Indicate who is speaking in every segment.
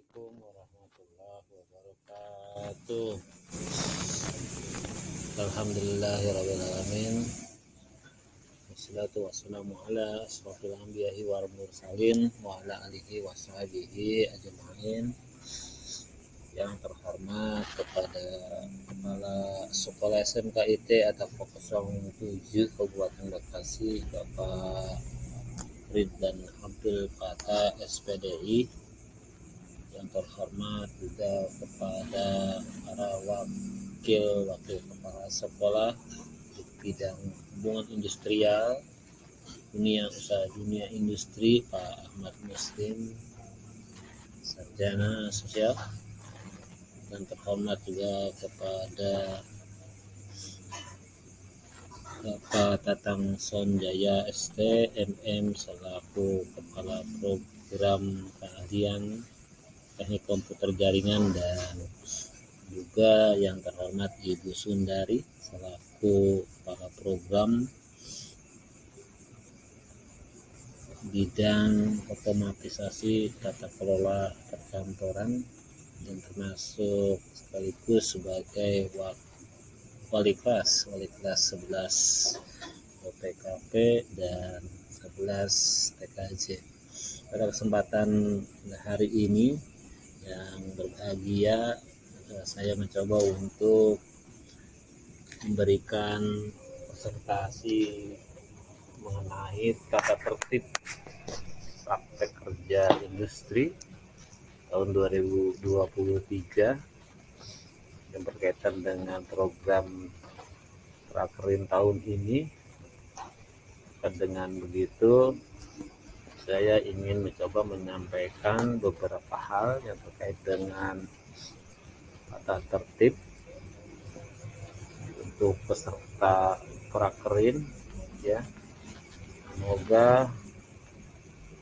Speaker 1: Assalamualaikum warahmatullahi wabarakatuh. Alhamdulillahirrahmanirrahim. Wassalatu wassalamu ala asrofil anbiya'i wal mursalin wa ala alihi wa sahbihi ajma'in. Yang terhormat kepada Kepala Sekolah SMK IT atau 07 Kabupaten Bekasi, Bapak Ridwan Abdul Fatah SPDI. Yang terhormat juga kepada para wakil kepala sekolah di bidang hubungan industrial, dunia usaha, dunia industri, Pak Ahmad Muslim, sarjana sosial. Dan terhormat juga kepada Bapak Tatang Sonjaya ST MM selaku Kepala Program Keahlian Teknik Komputer Jaringan, dan juga yang terhormat Ibu Sundari selaku Kepala Program Bidang Otomatisasi Tata Kelola Perkantoran, dan termasuk sekaligus sebagai wali kelas 11 OPKP dan 11 TKJ. Pada kesempatan hari ini yang berbahagia, saya mencoba untuk memberikan presentasi mengenai tata tertib praktek kerja industri tahun 2023 yang berkaitan dengan program prakerin tahun ini. Dengan begitu, saya ingin mencoba menyampaikan beberapa hal yang terkait dengan tata tertib untuk peserta prakerin, ya. Semoga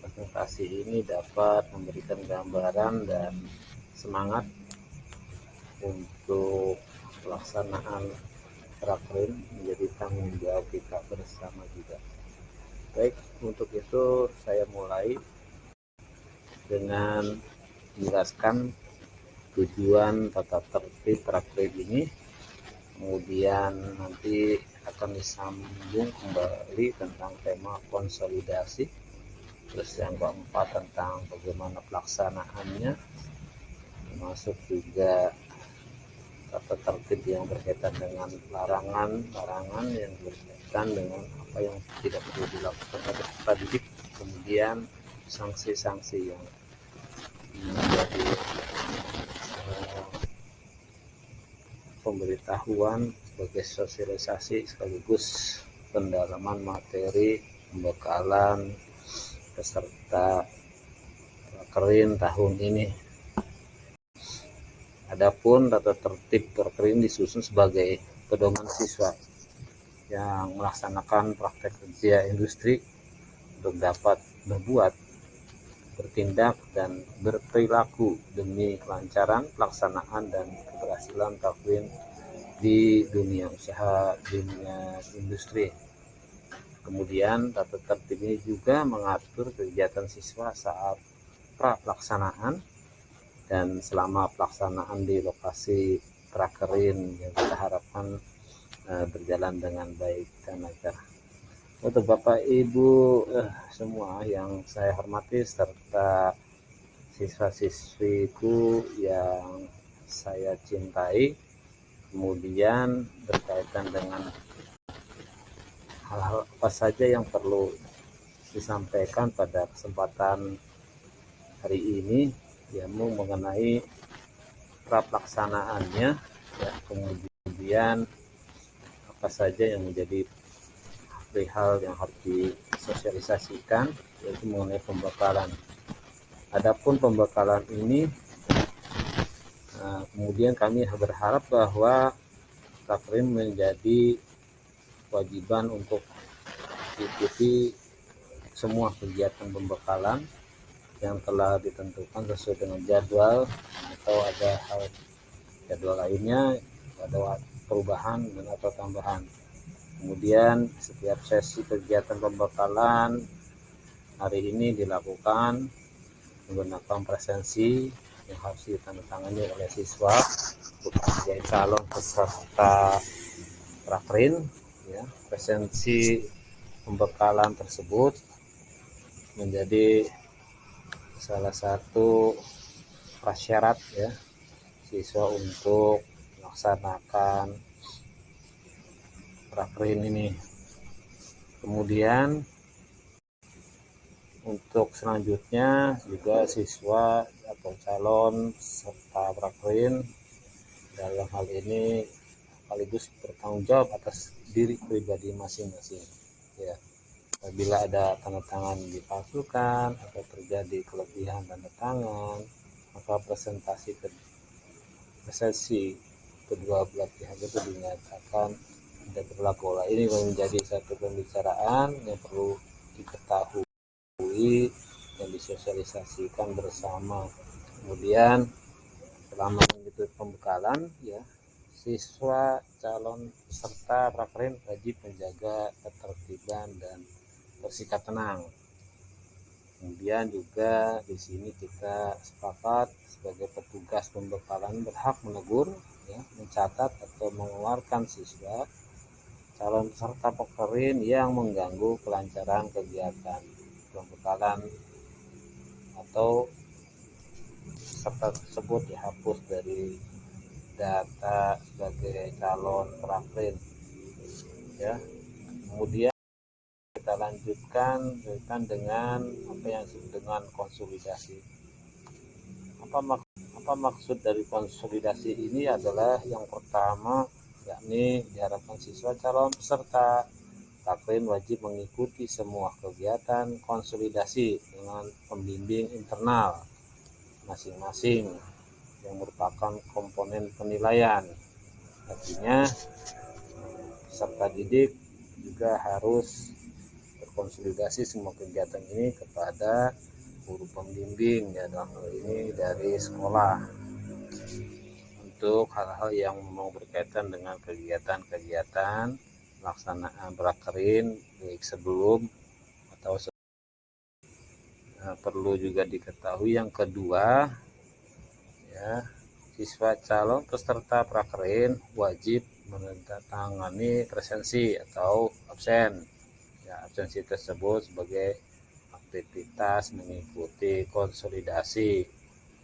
Speaker 1: presentasi ini dapat memberikan gambaran dan semangat untuk pelaksanaan prakerin menjadi tanggung jawab kita bersama juga. Baik, untuk itu saya mulai dengan menjelaskan tujuan tata tertib prakerin ini. Kemudian nanti akan disambung kembali tentang tema konsolidasi. Terus yang keempat tentang bagaimana pelaksanaannya, termasuk juga tata tertib yang berkaitan dengan larangan yang berkaitan dengan apa yang tidak perlu dilakukan oleh peserta didik, kemudian sanksi-sanksi yang menjadi pemberitahuan sebagai sosialisasi sekaligus pendalaman materi pembekalan peserta prakerin tahun ini. Adapun tata tertib prakerin disusun sebagai pedoman siswa yang melaksanakan praktek kerja industri untuk dapat berbuat, bertindak, dan berperilaku demi kelancaran pelaksanaan dan keberhasilan prakerin di dunia usaha, dunia industri. Kemudian tata tertib ini juga mengatur kegiatan siswa saat pelaksanaan dan selama pelaksanaan di lokasi prakerin yang kita harapkan berjalan dengan baik dan lancar. Untuk Bapak Ibu semua yang saya hormati serta siswa-siswiku yang saya cintai, kemudian berkaitan dengan hal-hal apa saja yang perlu disampaikan pada kesempatan hari ini, ya, mengenai pelaksanaannya, ya, kemudian apa saja yang menjadi hal yang harus disosialisasikan, yaitu mengenai pembekalan. Adapun pembekalan ini, kemudian kami berharap bahwa prakerin menjadi kewajiban untuk diikuti semua kegiatan pembekalan yang telah ditentukan sesuai dengan jadwal, atau ada hal jadwal lainnya, ada perubahan dan atau tambahan. Kemudian setiap sesi kegiatan pembekalan hari ini dilakukan menggunakan presensi, yang harus ditandatangani oleh siswa untuk menjadi calon peserta Prakerin, ya. Presensi pembekalan tersebut menjadi salah satu prasyarat, ya, siswa untuk melaksanakan Prakerin ini. Kemudian untuk selanjutnya juga siswa atau calon peserta Prakerin dalam hal ini sekaligus bertanggung jawab atas diri pribadi masing-masing, ya. Apabila ada tanda tangan dipalsukan atau terjadi kelebihan tanda tangan, maka presentasi kedua belah pihak itu dinyatakan tidak berlaku. Ini menjadi satu pembicaraan yang perlu diketahui dan disosialisasikan bersama. Kemudian selama mengikuti pembekalan, ya, siswa calon peserta Prakerin wajib menjaga ketertiban dan bersikap tenang. Kemudian juga di sini kita sepakat sebagai petugas pembekalan berhak menegur, ya, mencatat atau mengeluarkan siswa calon peserta Prakerin yang mengganggu kelancaran kegiatan pembekalan atau peserta tersebut dihapus dari data sebagai calon Prakerin, ya. Kemudian kita lanjutkan dengan apa yang disebut dengan konsolidasi. Apa maksud dari konsolidasi ini adalah yang pertama, yakni diharapkan siswa calon peserta Prakerin wajib mengikuti semua kegiatan konsolidasi dengan pembimbing internal masing-masing yang merupakan komponen penilaian. Artinya peserta didik juga harus berkonsolidasi semua kegiatan ini kepada guru pembimbing, ya, dalam hal ini dari sekolah, untuk hal-hal yang mau berkaitan dengan kegiatan-kegiatan pelaksanaan Prakerin baik sebelum atau perlu juga diketahui yang kedua, ya, siswa calon peserta Prakerin wajib menandatangani presensi atau absen. Ya, absensi tersebut sebagai aktivitas mengikuti konsolidasi.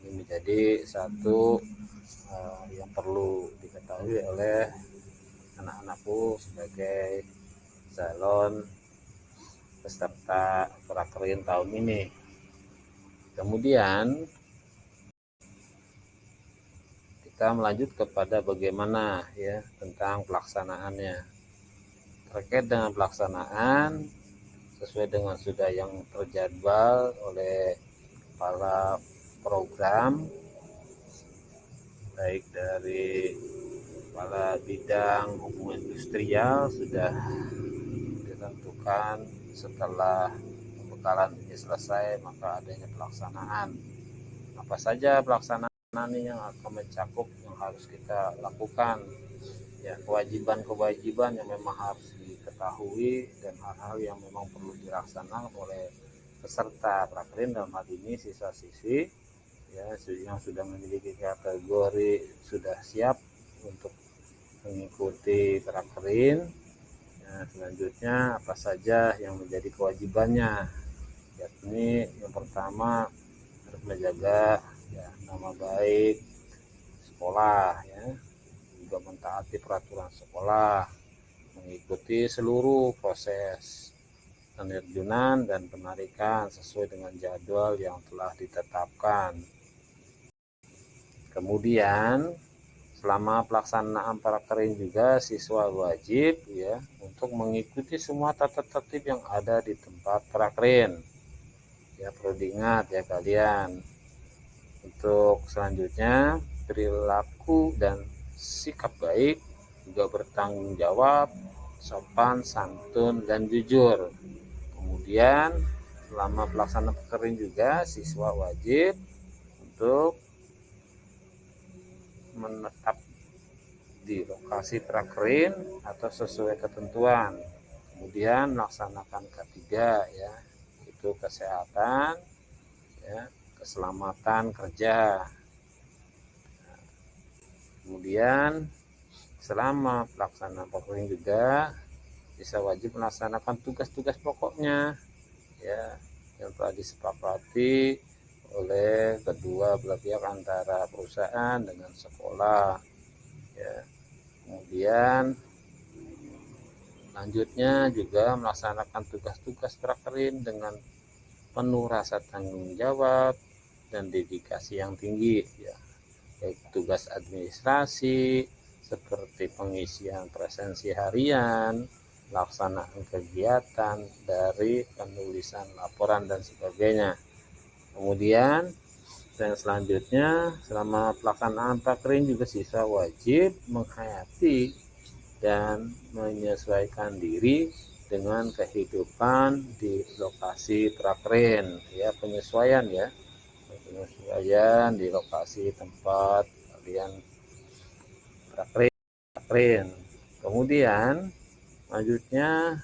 Speaker 1: Ini menjadi satu yang perlu diketahui oleh anak-anakku sebagai calon peserta Prakerin tahun ini. Kemudian kita melanjut kepada bagaimana, ya, tentang pelaksanaannya. Terkait dengan pelaksanaan sesuai dengan sudah yang terjadwal oleh kepala program, baik dari kepala bidang hubungan industrial, sudah ditentukan setelah pembekalan ini selesai maka adanya pelaksanaan. Apa saja pelaksanaan yang akan mencakup yang harus kita lakukan, ya, kewajiban yang memang harus diketahui dan hal-hal yang memang perlu dilaksanakan oleh peserta Prakerin, dalam hal ini siswa-siswi, ya, yang sudah memiliki kategori sudah siap untuk mengikuti Prakerin. Nah, selanjutnya apa saja yang menjadi kewajibannya, yakni yang pertama harus menjaga, ya, nama baik sekolah, ya, juga mentaati peraturan sekolah, mengikuti seluruh proses penerjunan dan penarikan sesuai dengan jadwal yang telah ditetapkan. Kemudian selama pelaksanaan Prakerin juga siswa wajib, ya, untuk mengikuti semua tata tertib yang ada di tempat Prakerin. Ya, perlu diingat, ya, kalian. Untuk selanjutnya perilaku dan sikap baik, juga bertanggung jawab, sopan, santun, dan jujur. Kemudian selama pelaksanaan Prakerin juga siswa wajib untuk menetap di lokasi Prakerin atau sesuai ketentuan. Kemudian melaksanakan K3, ya, itu kesehatan, ya, keselamatan kerja. Kemudian selama pelaksanaan praktek juga siswa wajib melaksanakan tugas-tugas pokoknya ya yang telah disepakati oleh kedua belah pihak antara perusahaan dengan sekolah ya. Kemudian lanjutnya juga melaksanakan tugas-tugas prakerin dengan penuh rasa tanggung jawab dan dedikasi yang tinggi ya, baik tugas administrasi seperti pengisian presensi harian, pelaksanaan kegiatan dari penulisan laporan dan sebagainya. Kemudian yang selanjutnya selama pelaksanaan prakerin juga siswa wajib menghayati dan menyesuaikan diri dengan kehidupan di lokasi prakerin ya, penyesuaian di lokasi tempat kalian prakerin. Kemudian lanjutnya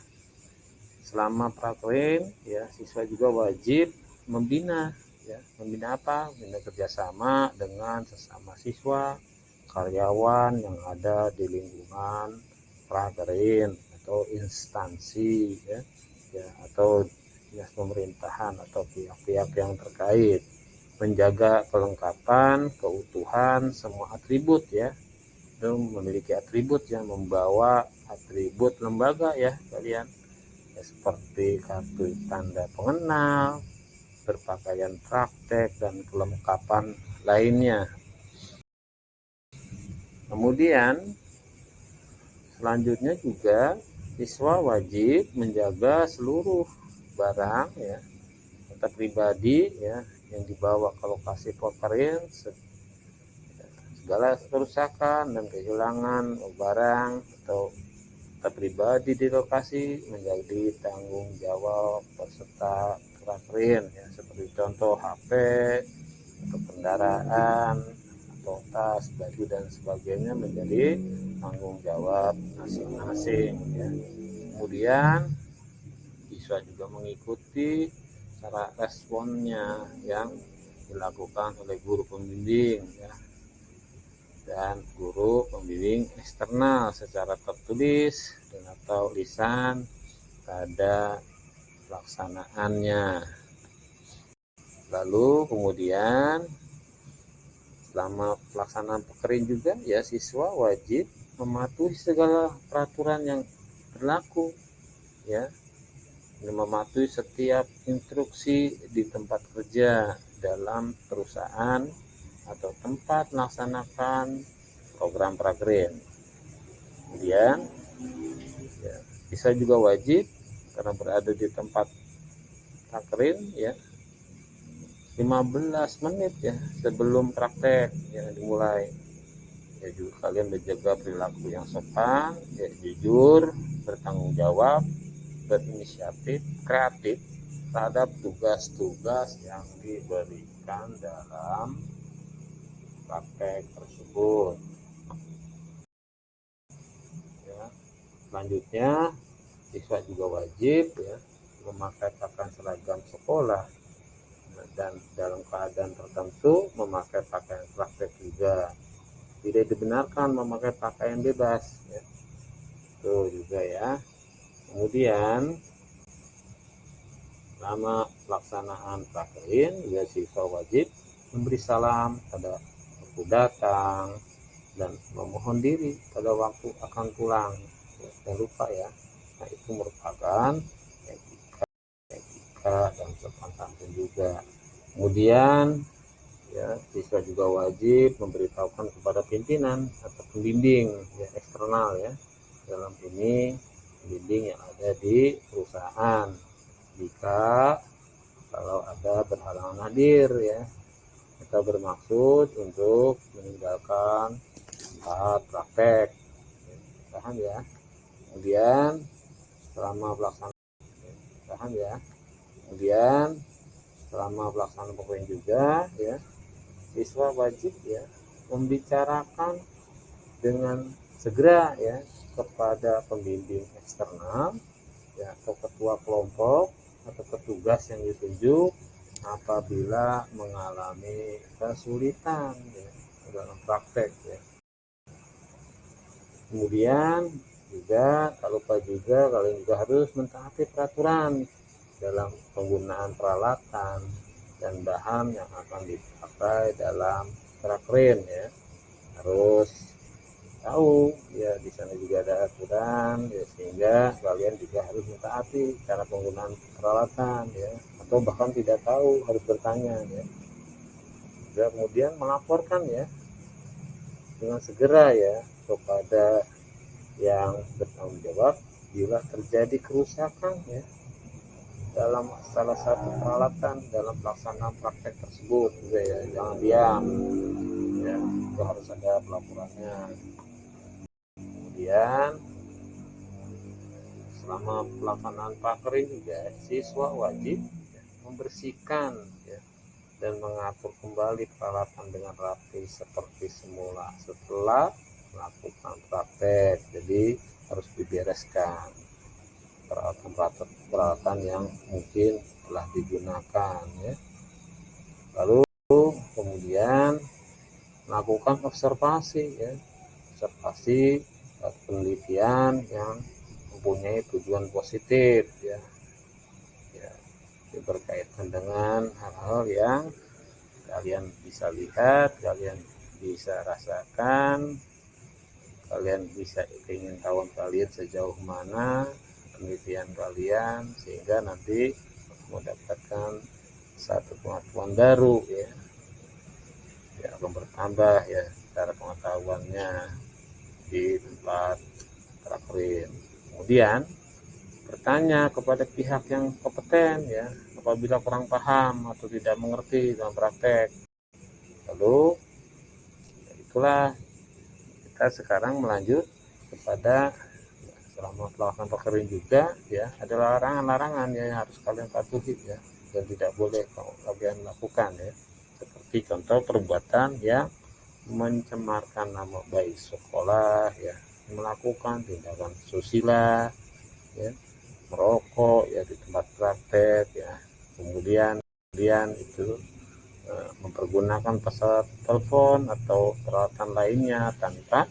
Speaker 1: selama prakerin ya siswa juga wajib membina ya, membina apa? Membina kerjasama dengan sesama siswa, karyawan yang ada di lingkungan prakerin atau instansi ya atau dinas pemerintahan atau pihak-pihak yang terkait, menjaga kelengkapan keutuhan semua atribut ya, itu memiliki atribut yang membawa atribut lembaga ya kalian ya, seperti kartu tanda pengenal, berpakaian praktek dan kelengkapan lainnya. Kemudian selanjutnya juga siswa wajib menjaga seluruh barang ya data pribadi ya yang dibawa ke lokasi prakerin, segala kerusakan dan kehilangan barang atau data pribadi di lokasi menjadi tanggung jawab peserta prakerin ya, seperti contoh HP atau kendaraan atau tas, baju dan sebagainya menjadi tanggung jawab masing-masing ya. Kemudian siswa juga mengikuti cara responnya yang dilakukan oleh guru pembimbing ya, dan guru pembimbing eksternal secara tertulis dan atau lisan pada pelaksanaannya. Lalu kemudian selama pelaksanaan prakerin juga ya siswa wajib mematuhi segala peraturan yang berlaku ya, mematuhi setiap instruksi di tempat kerja, dalam perusahaan atau tempat melaksanakan program prakerin. Kemudian ya, siswa juga wajib karena berada di tempat prakerin ya 15 menit ya sebelum praktek yang dimulai ya juga kalian menjaga perilaku yang sopan ya, jujur, bertanggung jawab, berinisiatif, kreatif terhadap tugas-tugas yang diberikan dalam praktek tersebut ya. Selanjutnya siswa juga wajib ya memakai pakaian seragam sekolah dan dalam keadaan tertentu memakai pakaian praktek juga. Tidak dibenarkan memakai pakaian bebas ya. Itu juga ya. Kemudian selama pelaksanaan prakerin juga siswa wajib memberi salam pada waktu datang dan memohon diri pada waktu akan pulang ya, jangan lupa ya. Nah itu merupakan etika dan sopan santun juga. Kemudian ya siswa juga wajib memberitahukan kepada pimpinan atau pembimbing ya eksternal ya, dalam ini pembimbing yang ada di perusahaan jika kalau ada berhalangan hadir ya atau bermaksud untuk meninggalkan tempat praktek ya, paham ya. Kemudian selama pelaksanaan pokoknya juga ya siswa wajib ya membicarakan dengan segera ya kepada pembimbing eksternal ya atau ketua kelompok atau petugas yang ditunjuk apabila mengalami kesulitan ya, dalam praktek ya. Kemudian juga tak lupa juga kalian juga harus mentaati peraturan dalam penggunaan peralatan dan bahan yang akan dipakai dalam prakreen ya. Harus tahu ya, di sana juga ada aturan ya, sehingga kalian juga harus mentaati cara penggunaan peralatan ya, atau bahkan tidak tahu harus bertanya ya. Dan kemudian melaporkan ya dengan segera ya kepada yang bertanggung jawab bila terjadi kerusakan ya dalam salah satu peralatan dalam pelaksanaan praktek tersebut juga ya. Jangan diam ya, itu harus ada pelaporannya. Kemudian selama pelaksanaan prakreen juga siswa wajib ya, membersihkan ya, dan mengatur kembali peralatan dengan rapi seperti semula setelah melakukan praktek. Jadi harus dibereskan peralatan yang mungkin telah digunakan ya. Lalu kemudian melakukan observasi ya, observasi penelitian yang mempunyai tujuan positif ya, ya berkaitan dengan hal-hal yang kalian bisa lihat, kalian bisa rasakan, kalian bisa ingin tahu kalian sejauh mana penelitian kalian, sehingga nanti mendapatkan satu pengetahuan baru ya, ya akan bertambah ya cara pengetahuannya di tempat prakreen. Kemudian bertanya kepada pihak yang kompeten ya apabila kurang paham atau tidak mengerti dalam praktek. Lalu ya itulah kita sekarang melanjut kepada selama pelaksanaan prakreen juga ya ada larangan-larangan ya yang harus kalian patuhi ya, dan tidak boleh kalian lakukan ya, seperti contoh perbuatan yang mencemarkan nama baik sekolah ya, melakukan tindakan susila ya, merokok ya di tempat praktek ya, kemudian itu mempergunakan pesawat telepon atau peralatan lainnya tanpa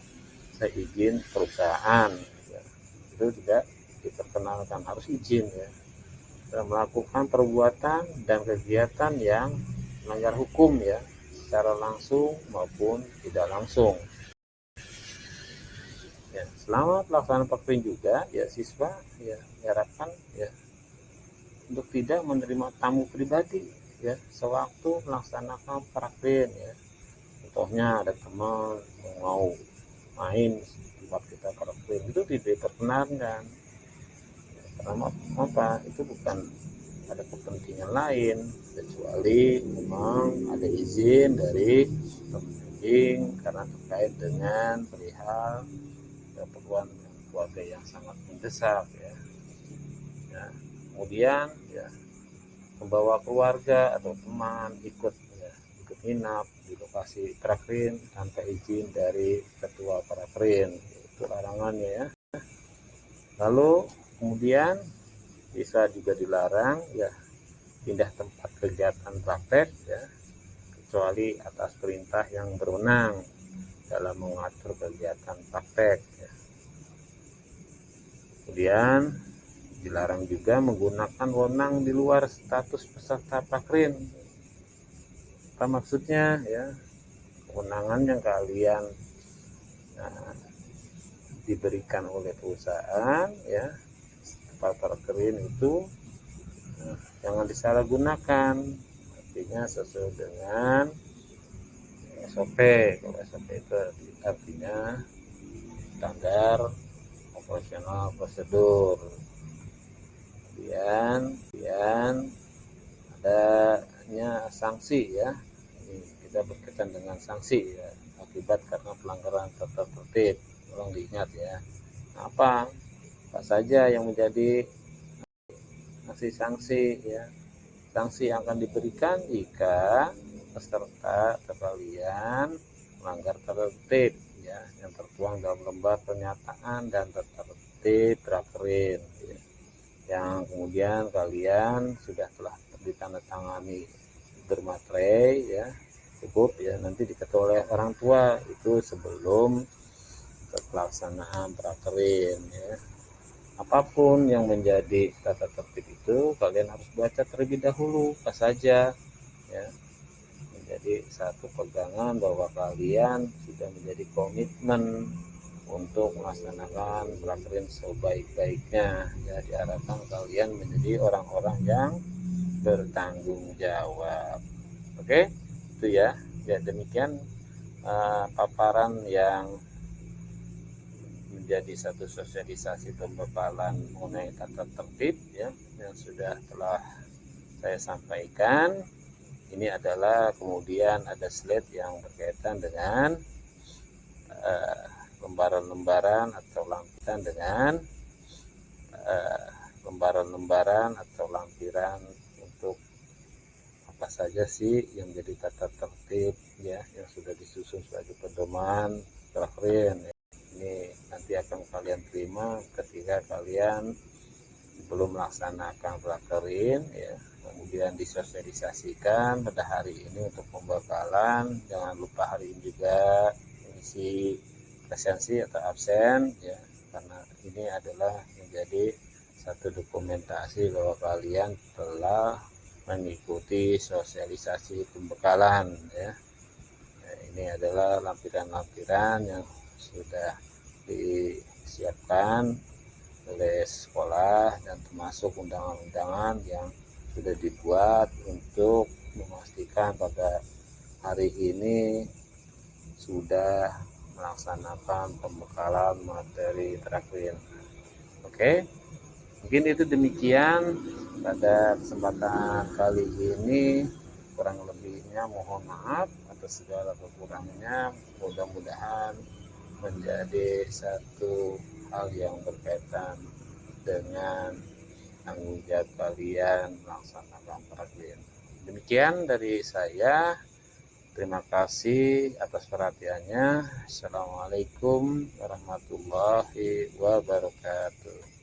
Speaker 1: seizin perusahaan ya, itu tidak diperkenalkan, harus izin ya. Dan melakukan perbuatan dan kegiatan yang melanggar hukum ya, secara langsung maupun tidak langsung ya. Selama pelaksanaan prakreen juga ya siswa ya diharapkan ya untuk tidak menerima tamu pribadi ya sewaktu melaksanakan prakreen ya. Contohnya ada teman mau main tempat kita prakreen, itu tidak diperkenankan karena apa, itu bukan ada kepentingan lain kecuali memang ada izin dari pembimbing karena terkait dengan perihal keperluan keluarga yang sangat mendesak ya. Nah, kemudian ya membawa keluarga atau teman ikut ya, ikut nginap di lokasi prakreen tanpa izin dari ketua prakreen, itu larangannya ya. Lalu kemudian bisa juga dilarang ya pindah tempat kegiatan praktek ya kecuali atas perintah yang berwenang dalam mengatur kegiatan praktek ya. Kemudian dilarang juga menggunakan wewenang di luar status peserta prakreen. Apa maksudnya ya, kewenangan yang kalian diberikan oleh perusahaan ya tempat prakreen itu jangan disalahgunakan, artinya sesuai dengan SOP. Kalau SOP itu artinya standar operasional prosedur. Kemudian adanya sanksi ya, ini kita berkaitan dengan sanksi ya akibat karena pelanggaran tata tertib. Tolong diingat ya, apa saja yang menjadi sanksi ya. Sanksi yang akan diberikan jika peserta atau kalian melanggar tata tertib ya yang tertuang dalam lembar pernyataan dan tata tertib prakreen ya, yang kemudian kalian telah ditandatangani bermaterai ya, cukup ya nanti diketok oleh orang tua itu sebelum pelaksanaan prakerin ya. Apapun yang menjadi tata tertib itu kalian harus baca terlebih dahulu, apa saja ya, menjadi satu pegangan bahwa kalian sudah menjadi komitmen untuk melaksanakan prakerin sebaik-baiknya ya. Diharapkan kalian menjadi orang-orang yang bertanggung jawab. Oke, itu ya. Ya demikian paparan yang menjadi satu sosialisasi pembekalan mengenai tata tertib ya, yang telah saya sampaikan. Ini adalah kemudian ada slide yang berkaitan dengan lembaran-lembaran atau lampiran dengan lembaran-lembaran atau lampiran untuk apa saja sih yang jadi tata tertib ya, yang sudah disusun sebagai pedoman prakerin ya. Ini nanti akan kalian terima ketika kalian belum melaksanakan prakerin ya, kemudian disosialisasikan pada hari ini untuk pembekalan. Jangan lupa hari ini juga mengisi presensi atau absen ya, karena ini adalah menjadi satu dokumentasi bahwa kalian telah mengikuti sosialisasi pembekalan ya. Ini adalah lampiran-lampiran yang sudah disiapkan oleh sekolah dan termasuk undangan-undangan yang sudah dibuat untuk memastikan pada hari ini sudah melaksanakan pembekalan materi prakerin. Oke, mungkin itu demikian pada kesempatan kali ini. Kurang lebihnya mohon maaf atas segala kekurangannya. Mudah-mudahan menjadi satu hal yang berkaitan dengan tanggung jawab kalian melaksanakan prakerin. Demikian dari saya. Terima kasih atas perhatiannya. Assalamualaikum warahmatullahi wabarakatuh.